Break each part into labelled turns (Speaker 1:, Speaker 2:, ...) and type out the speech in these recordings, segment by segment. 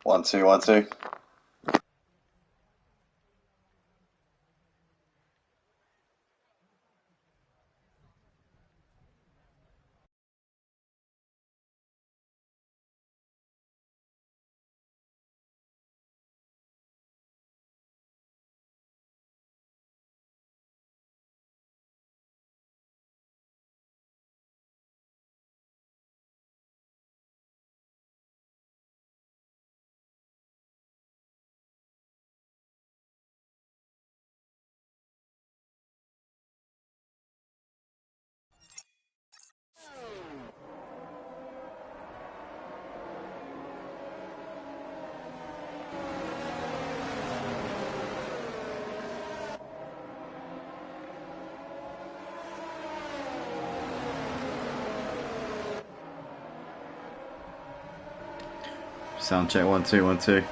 Speaker 1: One, two, one, two. Sound check, one, two, one, two.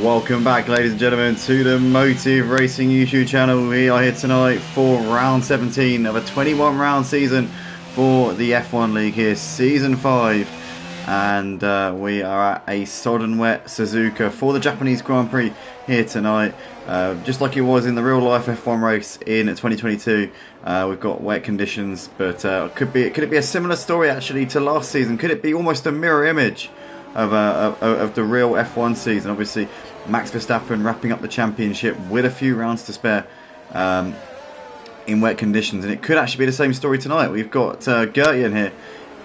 Speaker 1: Welcome back, ladies and gentlemen, to the Motive Racing YouTube channel. We are here tonight for round 17 of a 21 round season for the F1 League here, season 5. And we are at a sodden wet Suzuka for the Japanese Grand Prix here tonight. Just like it was in the real life F1 race in 2022, we've got wet conditions, but could it be a similar story actually to last season? Could it be almost a mirror image of the real F1 season? Obviously, Max Verstappen wrapping up the championship with a few rounds to spare in wet conditions, and it could actually be the same story tonight. We've got Gertjan here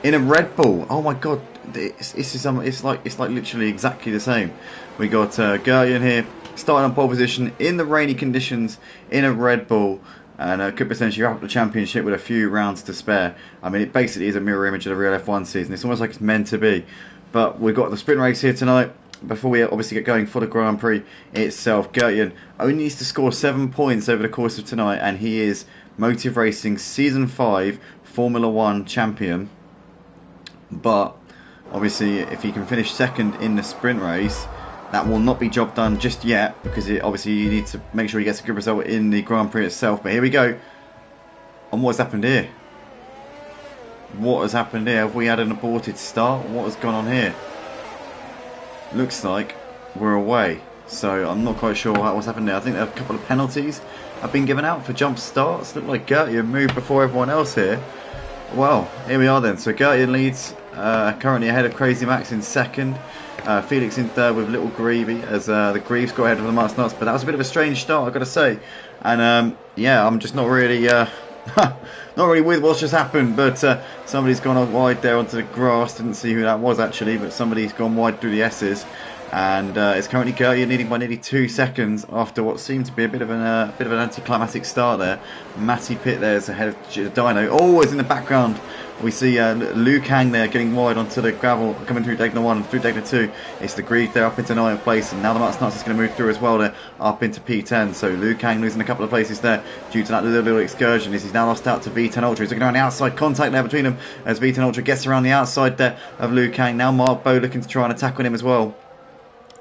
Speaker 1: in a Red Bull. Oh my God, it's like literally exactly the same. We got Gertjan here starting on pole position in the rainy conditions in a Red Bull, and could potentially wrap up the championship with a few rounds to spare. I mean, it basically is a mirror image of the real F1 season. It's almost like it's meant to be. But we've got the sprint race here tonight. Before we obviously get going for the Grand Prix itself, Gertjan only needs to score 7 points over the course of tonight, and he is Motive Racing Season 5 Formula 1 champion. But obviously, if he can finish second in the sprint race, that will not be job done just yet, because obviously you need to make sure he gets a good result in the Grand Prix itself. But here we go. And what's happened here? What has happened here? Have we had an aborted start? What has gone on here? Looks like we're away. So I'm not quite sure what's happened there. I think there are a couple of penalties have been given out for jump starts. Look like Gertjan moved before everyone else here. Well, here we are then. So Gertjan leads, currently ahead of Crazy Max in second. Felix in third with Little Greavy, as the Greaves got ahead of the Mars Nuts. But that was a bit of a strange start, I've got to say. And yeah, I'm just not really not really with what's just happened, but somebody's gone on wide there onto the grass. Didn't see who that was actually, but somebody's gone wide through the S's, and it's currently Gertjan leading by nearly 2 seconds after what seemed to be a bit of an anticlimactic start there. Matty Pitt there is ahead of Dino. Always in the background we see Liu Kang there getting wide onto the gravel, coming through Degner 1 and through Degner 2. It's the Greave there up into 9th place, and now the Mats Nuts is going to move through as well there, up into P10. So Liu Kang losing a couple of places there due to that little excursion, as he's now lost out to V10 Ultra. He's looking around the outside, contact there between them as V10 Ultra gets around the outside there of Liu Kang. Now Mark Bow looking to try and attack on him as well,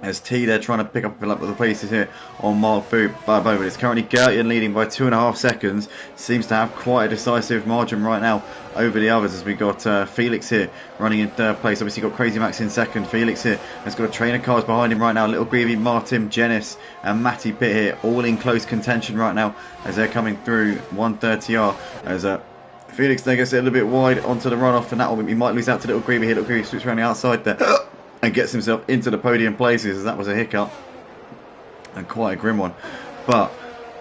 Speaker 1: as T there trying to pick up the places here on Mark Bow, but it's currently Gertjan leading by 2.5 seconds. Seems to have quite a decisive margin right now over the others, as we got Felix here running in third place. Obviously got Crazy Max in second. Felix here has got a train of cars behind him right now. Little Greavy, Martin, Jenis and Matty Pitt here, all in close contention right now as they're coming through 130R, as Felix there gets a little bit wide onto the runoff, and that will, he might lose out to Little Greavy here. Little Greavy switches around the outside there and gets himself into the podium places, as that was a hiccup and quite a grim one. But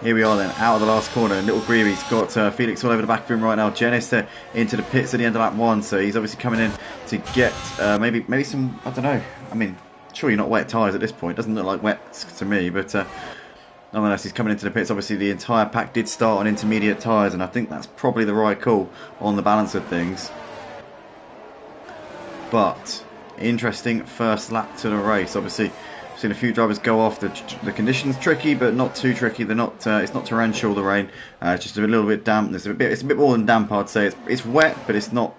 Speaker 1: Here we are then, out of the last corner. Little Greavy's got Felix all over the back of him right now. Janice into the pits at the end of lap 1, so he's obviously coming in to get maybe some, I don't know. I mean, surely not wet tyres at this point. Doesn't look like wet to me, but nonetheless, he's coming into the pits. Obviously, the entire pack did start on intermediate tyres, and I think that's probably the right call on the balance of things. But interesting first lap to the race. Obviously, I've seen a few drivers go off. The conditions tricky, but not too tricky. They're not. It's not torrential. The rain. It's just a little bit damp. It's a bit more than damp. I'd say it's wet, but it's not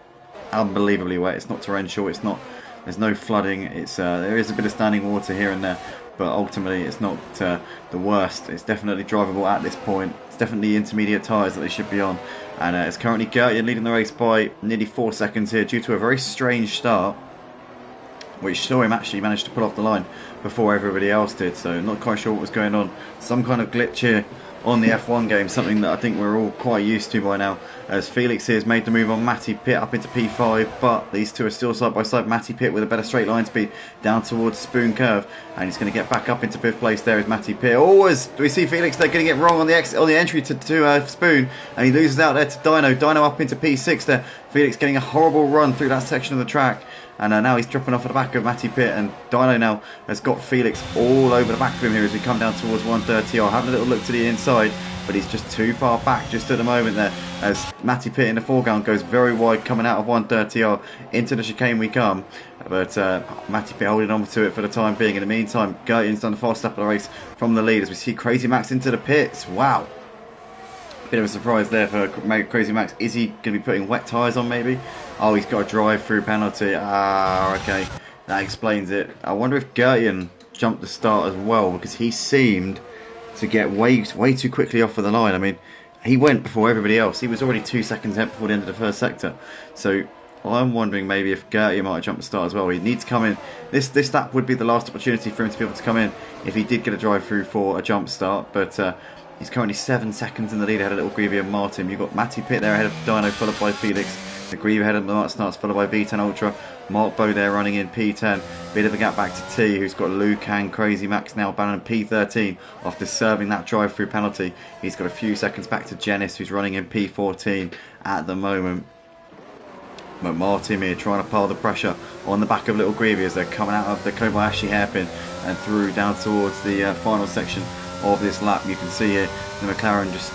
Speaker 1: unbelievably wet. It's not torrential. It's not. There's no flooding. It's there is a bit of standing water here and there, but ultimately it's not the worst. It's definitely drivable at this point. It's definitely intermediate tyres that they should be on, and it's currently Gertjan leading the race by nearly 4 seconds here due to a very strange start, which saw him actually manage to pull off the line before everybody else did. So not quite sure what was going on. Some kind of glitch here on the F1 game, something that I think we're all quite used to by now, as Felix here has made the move on Matty Pitt up into P5, but these two are still side by side. Matty Pitt with a better straight line speed down towards Spoon Curve, and he's going to get back up into 5th place. There is Matty Pitt. Always do we see Felix there getting it wrong on the entry to Spoon, and he loses out there to Dino up into P6 there. Felix getting a horrible run through that section of the track, and now he's dropping off at the back of Matty Pitt, and Dino now has got Felix all over the back of him here as we come down towards 130R. Having a little look to the inside, but he's just too far back just at the moment there, as Matty Pitt in the foreground goes very wide coming out of 130R. Into the chicane we come, but Matty Pitt holding on to it for the time being. In the meantime, Gertjan's done the fast lap of the race from the lead as we see Crazy Max into the pits. Wow. Bit of a surprise there for Crazy Max. Is he going to be putting wet tyres on maybe? Oh, he's got a drive-through penalty. Ah, okay. That explains it. I wonder if Gertjan jumped the start as well, because he seemed to get way too quickly off of the line. I mean, he went before everybody else. He was already 2 seconds ahead before the end of the first sector. So I'm wondering maybe if Gertjan might have jumped the start as well. He'd need to come in. This lap would be the last opportunity for him to be able to come in if he did get a drive-through for a jump start. But he's currently 7 seconds in the lead ahead of Little Greavy and Martin. You've got Matty Pitt there ahead of Dino, followed by Felix. The Greavy ahead of the Martin Starts, followed by V10 Ultra. Mark Bow there running in P10. Bit of a gap back to T, who's got Lucan, Crazy Max now battling P13 after serving that drive-through penalty. He's got a few seconds back to Janice, who's running in P14 at the moment. But Martin here trying to pile the pressure on the back of Little Greavy as they're coming out of the Kobayashi hairpin and through down towards the final section of this lap. You can see here the McLaren just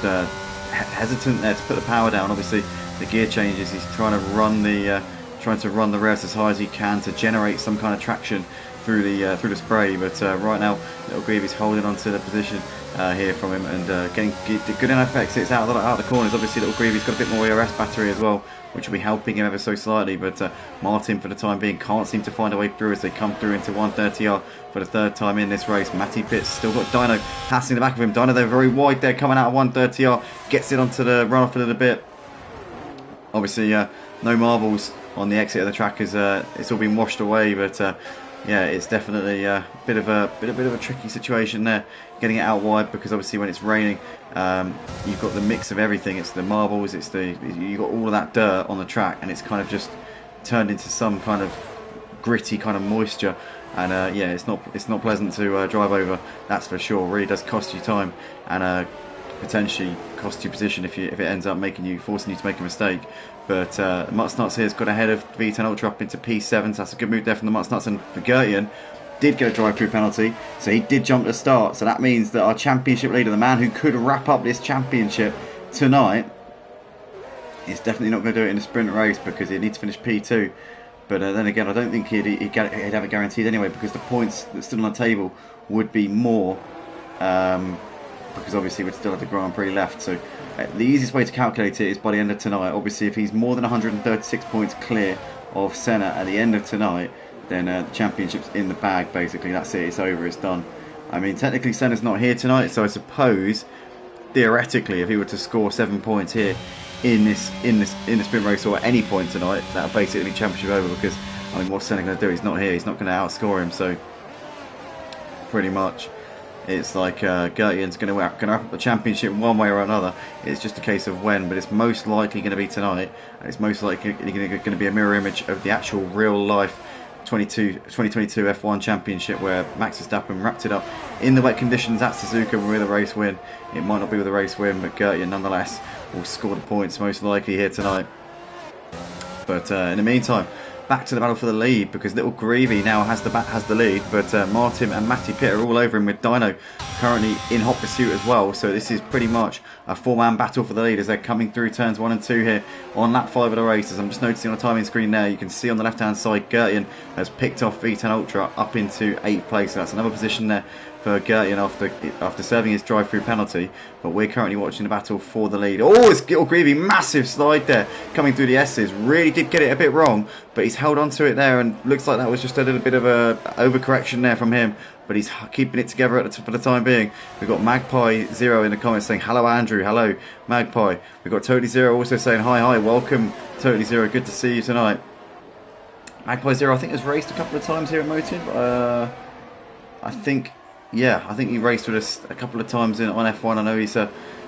Speaker 1: hesitant there to put the power down. Obviously the gear changes, he's trying to run the revs as high as he can to generate some kind of traction through the spray. But right now Little Greavy's holding on to the position here from him and getting good enough exits out of the corners. Obviously Little Greavy's got a bit more ERS battery as well, which will be helping him ever so slightly. But Martin for the time being can't seem to find a way through as they come through into 130R for the third time in this race. Matty Pitt's still got Dino passing the back of him. Dino there very wide there coming out of 130R, gets it onto the runoff a little bit. Obviously no marbles on the exit of the track as it's all been washed away, but yeah, it's definitely a bit of a tricky situation there, getting it out wide, because obviously when it's raining, you've got the mix of everything. It's the marbles, you've got all of that dirt on the track, and it's kind of just turned into some kind of gritty kind of moisture, and yeah, it's not pleasant to drive over. That's for sure. It really does cost you time and potentially cost you position if it ends up forcing you to make a mistake. But Mutts Nuts here has got ahead of V10 Ultra up into P7, so that's a good move there from the Mutts Nuts. And for Gertjan, did get a drive-through penalty, so he did jump the start. So that means that our championship leader, the man who could wrap up this championship tonight, is definitely not going to do it in a sprint race, because he'd need to finish P2. But then again, I don't think he'd have it guaranteed anyway, because the points that stood on the table would be more, because obviously we'd still have the Grand Prix left. So the easiest way to calculate it is by the end of tonight. Obviously, if he's more than 136 points clear of Senna at the end of tonight, then the championship's in the bag. Basically, that's it. It's over. It's done. I mean, technically Senna's not here tonight, so I suppose theoretically, if he were to score 7 points here in the sprint race or at any point tonight, that'll basically be championship over. Because I mean, what's Senna going to do? He's not here. He's not going to outscore him. So pretty much, it's like Gertjan's going to wrap up the championship one way or another. It's just a case of when, but it's most likely going to be tonight. And it's most likely going to be a mirror image of the actual real life 2022 F1 Championship, where Max Verstappen wrapped it up in the wet conditions at Suzuka with a race win. It might not be with a race win, but Gertjan nonetheless will score the points most likely here tonight. But in the meantime, back to the battle for the lead, because Little Greavy now has the lead, but Martin and Matty Pitt are all over him, with Dino currently in hot pursuit as well. So this is pretty much a four-man battle for the lead as they're coming through turns 1 and 2 here on lap 5 of the race. As I'm just noticing on the timing screen there, you can see on the left-hand side Gertjan has picked off V10 Ultra up into 8th place. So that's another position there for Gertjan after serving his drive-through penalty. But we're currently watching the battle for the lead. Oh, it's Little Greavy, massive slide there coming through the S's. Really did get it a bit wrong, but he's held on to it there, and looks like that was just a little bit of a overcorrection there from him. But he's keeping it together for the time being. We've got Magpie Zero in the comments saying, hello Andrew, hello Magpie. We've got Totally Zero also saying, hi, welcome Totally Zero, good to see you tonight. Magpie Zero, I think, has raced a couple of times here at Motive. I think he raced with us a couple of times on F1. I know he's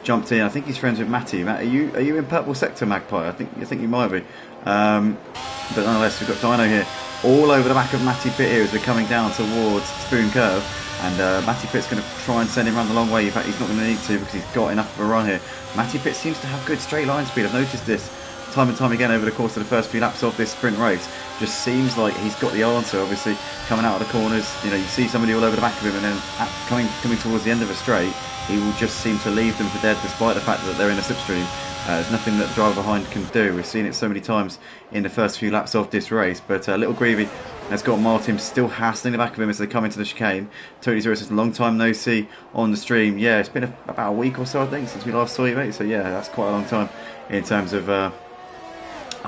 Speaker 1: jumped in. I think he's friends with Matty. Matt, are you in purple sector, Magpie? I think you might be. But nonetheless, we've got Dino here all over the back of Matty Pitt here as we're coming down towards Spoon Curve, and Matty Pitt's going to try and send him around the long way. In fact, he's not going to need to, because he's got enough of a run here. Matty Pitt seems to have good straight line speed. I've noticed this time and time again over the course of the first few laps of this sprint race. Just seems like he's got the answer. Obviously, coming out of the corners, you see somebody all over the back of him, and then coming towards the end of a straight, he will just seem to leave them for dead, despite the fact that they're in a slipstream. There's nothing that the driver behind can do. We've seen it so many times in the first few laps of this race. But Little Greavy has got Martin still hassling the back of him as they come into the chicane. Totally Zero says, long time no see on the stream. Yeah, it's been about a week or so, I think, since we last saw you, mate. So yeah, that's quite a long time in terms of a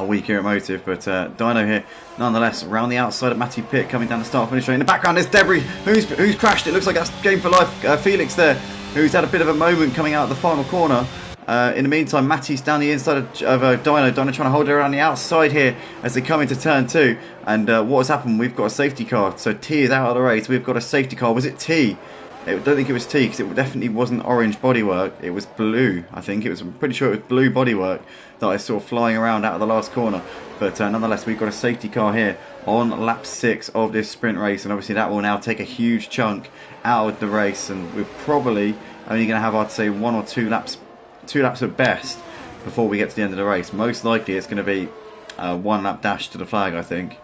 Speaker 1: week here at Motive. But Dino here nonetheless around the outside of Matty Pitt, coming down the start finish straight. In the background there's Debris who's crashed. It looks like that's game for life. Felix there, who's had a bit of a moment coming out of the final corner. In the meantime, Matty's down the inside of Dino trying to hold her around the outside here as they come into turn 2. And what has happened, we've got a safety car. So T is out of the race. We've got a safety car. Was it T? I don't think it was T, because it definitely wasn't orange bodywork. It was blue, I think. I'm pretty sure it was blue bodywork that I saw flying around out of the last corner. But nonetheless, we've got a safety car here on lap 6 of this sprint race. And obviously that will now take a huge chunk out of the race. And we're probably only going to have, I'd say, 1 or 2 laps at best before we get to the end of the race. Most likely it's going to be a 1 lap dash to the flag, I think.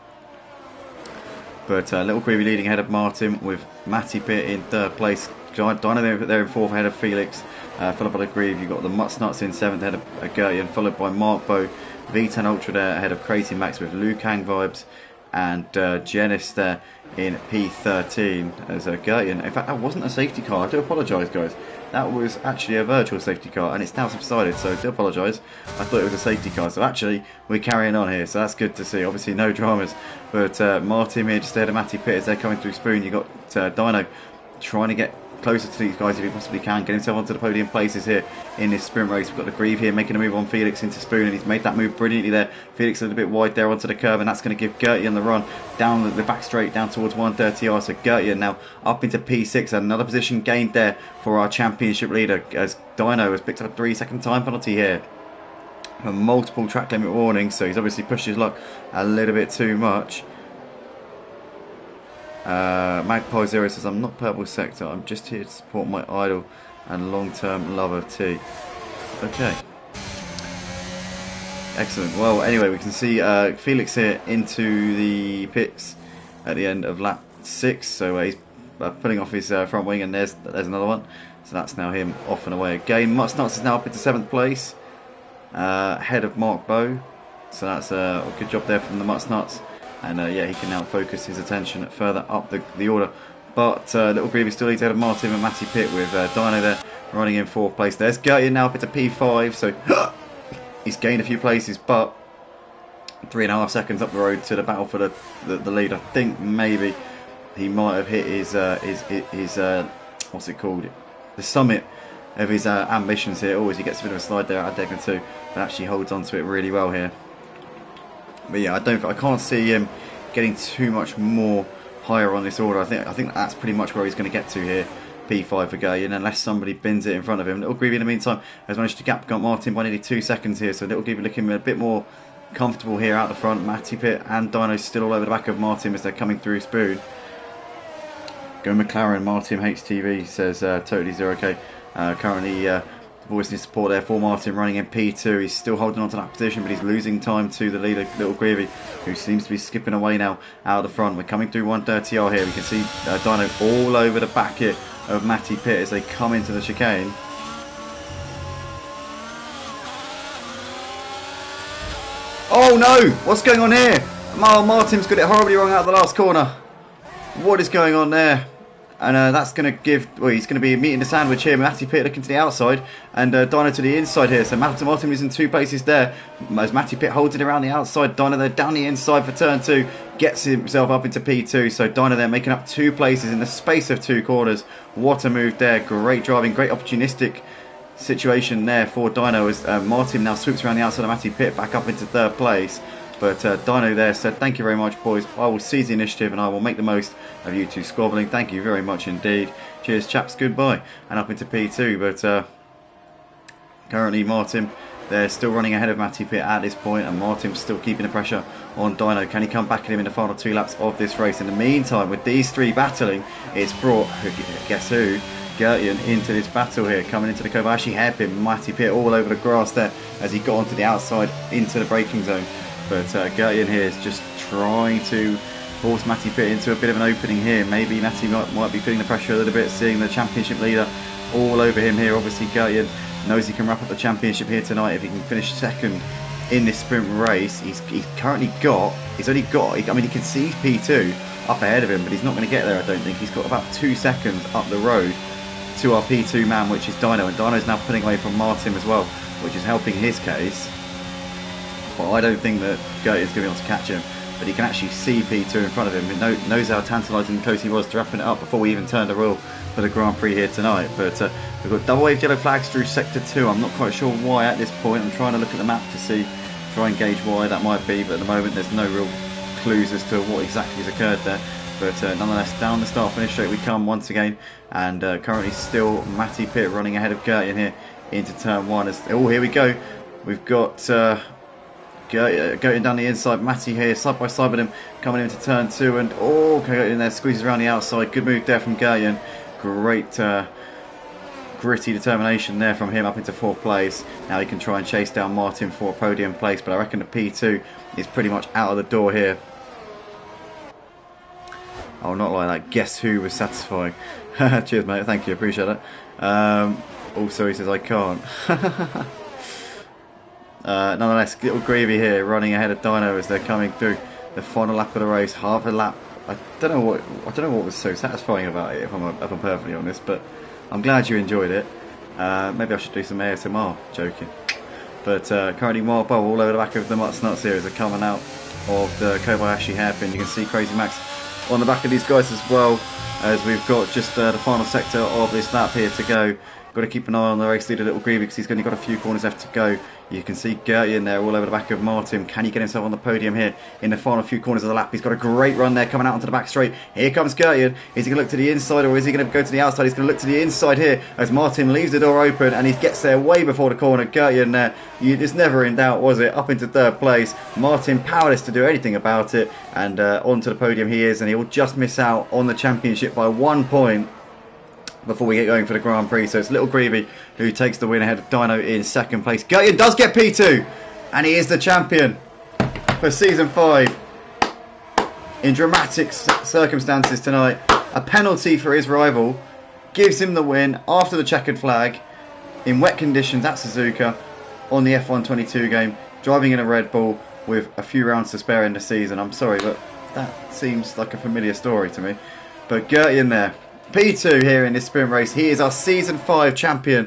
Speaker 1: But Little Greavy leading ahead of Martin, with Matty Pitt in 3rd place. Dino there in 4th ahead of Felix. Followed by Little Greavy. You've got the Mutsnuts in 7th ahead of Gertjan, followed by Mark Bow. V10 Ultra there ahead of Crazy Max, with Liu Kang Vibes and Genis there in P13 as Gertjan. In fact, that wasn't a safety car. I do apologise, guys. That was actually a virtual safety car, and it's now subsided, so I do apologise. I thought it was a safety car, so actually we're carrying on here, so that's good to see. Obviously no dramas, but Martin here just ahead of Matty Pitt as they're coming through Spoon. You've got Dino trying to get closer to these guys if he possibly can, get himself onto the podium places here in this sprint race. We've got the Grieve here making a move on Felix into Spoon, and he's made that move brilliantly there. Felix a little bit wide there onto the curve, and that's going to give Gertjan the run down the back straight down towards 130R. So Gertjan now up into P6, and another position gained there for our championship leader, as Dino has picked up a 3-second time penalty here for multiple track limit warnings. So he's obviously pushed his luck a little bit too much. Magpie Zero says, I'm not purple sector, I'm just here to support my idol and long-term love of tea. Okay, excellent. Well, anyway, we can see Felix here into the pits at the end of lap 6. So he's pulling off his front wing, and there's another one. So that's now him off and away again. Mutsnuts is now up into 7th place ahead of Mark Bow. So that's a good job there from the Mutsnuts. And yeah, he can now focus his attention further up the order. But Little Greavy still leads ahead of Martin and Matty Pitt, with Dino there running in 4th place. There's Gertjan now up into P5, so he's gained a few places, but 3.5 seconds up the road to the battle for the lead. I think maybe he might have hit his what's it called? The summit of his ambitions here. Always he gets a bit of a slide there at Degner 2, but actually holds on to it really well here. But yeah, I can't see him getting too much more higher on this order. I think that's pretty much where he's going to get to here. P5 for Gertjan, unless somebody bins it in front of him. Little Greavy in the meantime has managed to gap Martin by nearly 2 seconds here. So Little Greavy looking a bit more comfortable here out the front. Matty Pitt and Dino still all over the back of Martin as they're coming through Spoon. Go McLaren, Martin HTV says totally 0k. Currently voicing his support there for Martin, running in P2. He's still holding on to that position, but he's losing time to the leader, Little Greavy, who seems to be skipping away now out of the front. We're coming through 130R here. We can see Dino all over the back here of Matty Pitt as they come into the chicane. Oh no! What's going on here? Martin's got it horribly wrong out of the last corner. What is going on there? And that's going to give... Well, he's going to be meeting the sandwich here. Matty Pitt looking to the outside. And Dino to the inside here. So Martin is in 2 places there. As Matty Pitt holds it around the outside. Dino there down the inside for turn 2. Gets himself up into P2. So Dino there making up 2 places in the space of 2 corners. What a move there. Great driving. Great opportunistic situation there for Dino. As Martin now swoops around the outside of Matty Pitt back up into 3rd place. But Dino there said, thank you very much, boys. I will seize the initiative and I will make the most of you two squabbling. Thank you very much indeed. Cheers, chaps. Goodbye. And up into P2. But currently Martin, they're still running ahead of Matty Pitt at this point. And Martin's still keeping the pressure on Dino. Can he come back at him in the final 2 laps of this race? In the meantime, with these 3 battling, it's brought, guess who? Gertian into this battle here, coming into the Kobayashi hairpin. Matty Pitt all over the grass there as he got onto the outside into the braking zone. But Gertian here is just trying to force Matty Pitt into a bit of an opening here. Maybe Matty might be feeling the pressure a little bit, seeing the championship leader all over him here. Obviously Gertian knows he can wrap up the championship here tonight if he can finish 2nd in this sprint race. He's only got, I mean, he can see P2 up ahead of him, but he's not going to get there, I don't think. He's got about 2 seconds up the road to our P2 man, which is Dino, and Dino's now pulling away from Martin as well, which is helping his case. But I don't think that Gertian's going to be able to catch him, but he can actually see P2 in front of him. He knows how tantalising close he was to wrapping it up before we even turned the wheel for the Grand Prix here tonight. But we've got double wave yellow flags through sector 2. I'm not quite sure why at this point. I'm trying to look at the map to try and gauge why that might be, but at the moment there's no real clues as to what exactly has occurred there. But nonetheless, down the start finish straight we come once again, and currently still Matty Pitt running ahead of Gertian here into turn 1. Oh, here we go. We've got Gertian down the inside, Matty here side by side with him coming into turn 2, and Gertian there squeezes around the outside. Good move there from Gertian. Great gritty determination there from him up into 4th place. Now he can try and chase down Martin for a podium place, but I reckon the P2 is pretty much out of the door here. Oh, not like that. Guess who was satisfying? Cheers, mate. Thank you. Appreciate it. Also, he says I can't. Nonetheless, Little Greavy here running ahead of Dino as they're coming through the final lap of the race. Half a lap. I don't know what was so satisfying about it, if I'm perfectly honest, but I'm glad you enjoyed it. Maybe I should do some ASMR. Joking. But currently Mark Bowl all over the back of the Mutts Nuts here as they're coming out of the Kobayashi hairpin. You can see Crazy Max on the back of these guys as well, as we've got just the final sector of this lap here to go. Got to keep an eye on the race leader, Little Greavy, because he's only got a few corners left to go. You can see Gertian there all over the back of Martin. Can he get himself on the podium here in the final few corners of the lap? He's got a great run there coming out onto the back straight. Here comes Gertian. Is he going to look to the inside or is he going to go to the outside? He's going to look to the inside here as Martin leaves the door open and he gets there way before the corner. Gertian there, it's never in doubt, was it? Up into 3rd place. Martin powerless to do anything about it, and onto the podium he is, and he will just miss out on the championship by 1 point before we get going for the Grand Prix. So it's Little Greavy who takes the win ahead of Dino in 2nd place. Gertian does get P2 and he is the champion for Season 5 in dramatic circumstances tonight. A penalty for his rival gives him the win after the checkered flag in wet conditions at Suzuka on the F1 22 game, driving in a Red Bull with a few rounds to spare in the season. I'm sorry, but that seems like a familiar story to me. But Gertian there, P2 here in this sprint race. He is our Season 5 champion